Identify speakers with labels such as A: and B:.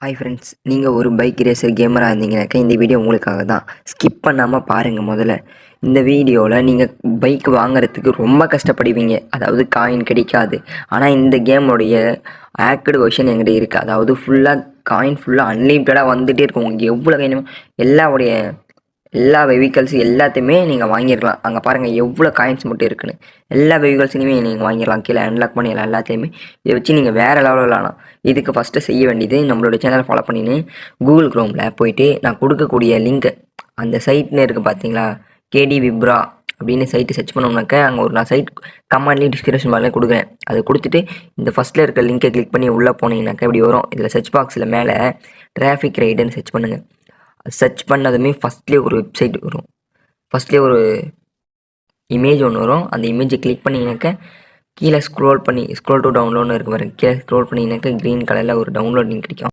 A: Hi friends, நீங்கள் ஒரு bike racer கேமராக இருந்தீங்கன்னாக்கா இந்த வீடியோ உங்களுக்காக தான். ஸ்கிப் பண்ணாமல் பாருங்கள். முதல்ல இந்த வீடியோவில் நீங்கள் பைக் வாங்குறதுக்கு ரொம்ப கஷ்டப்படுவீங்க, அதாவது காயின் கிடைக்காது. ஆனால் இந்த கேமோடைய ஆக்கடு வெர்ஷன் என்கிட்ட இருக்குது, அதாவது ஃபுல்லாக காயின் ஃபுல்லாக அன்லிமிட்டடாக வந்துகிட்டே இருக்கும். உங்களுக்கு எவ்வளோ வேணுமோ எல்லா வெஹிக்கல்ஸ் எல்லாத்தையுமே நீங்கள் வாங்கிடலாம். அங்கே பாருங்கள் எவ்வளோ காயின்ஸ் மட்டும் இருக்குன்னு. எல்லா வெஹிக்கல்ஸையுமே நீங்கள் வாங்கிடலாம், கீழே அன்லாக் பண்ணிடலாம் எல்லாத்தையுமே. இதை வச்சு நீங்கள் வேறு லெவலில் விளாடலாம். இதுக்கு ஃபஸ்ட்டு செய்ய வேண்டியது, நம்மளோட சேனலை ஃபாலோ பண்ணின்னு கூகுள் க்ரோமில் போய்ட்டு நான் கொடுக்கக்கூடிய லிங்க்கு, அந்த சைட்னு இருக்குது பார்த்தீங்களா, கேடி விப்ரா அப்படின்னு சைட்டு சர்ச் பண்ணோம்னாக்கா அங்கே நான் சைட் கமெண்ட்லேயும் டிஸ்கிரிப்ஷன் பாக்ஸ்லேயும் கொடுக்குறேன். அதை கொடுத்துட்டு இந்த ஃபஸ்ட்டில் இருக்க லிங்கை கிளிக் பண்ணி உள்ளே போனீங்கன்னாக்கா இப்படி வரும். இதில் சர்ச் பாக்ஸில் மேலே டிராஃபிக் ரைடுன்னு சர்ச் பண்ணுங்கள். சர்ச் பண்ணதுமே ஃபஸ்ட்லேயே ஒரு வெப்சைட் வரும், ஃபஸ்ட்லேயே ஒரு இமேஜ் ஒன்று வரும். அந்த இமேஜை கிளிக் பண்ணிங்கனாக்கா கீழே ஸ்க்ரோல் டு டவுன்லோட்னு இருக்கு பாருங்க. கீழே ஸ்க்ரோல் பண்ணிங்கனாக்கா க்ரீன் கலரில் ஒரு டவுன்லோட் லிங்க் கிடைக்கும்.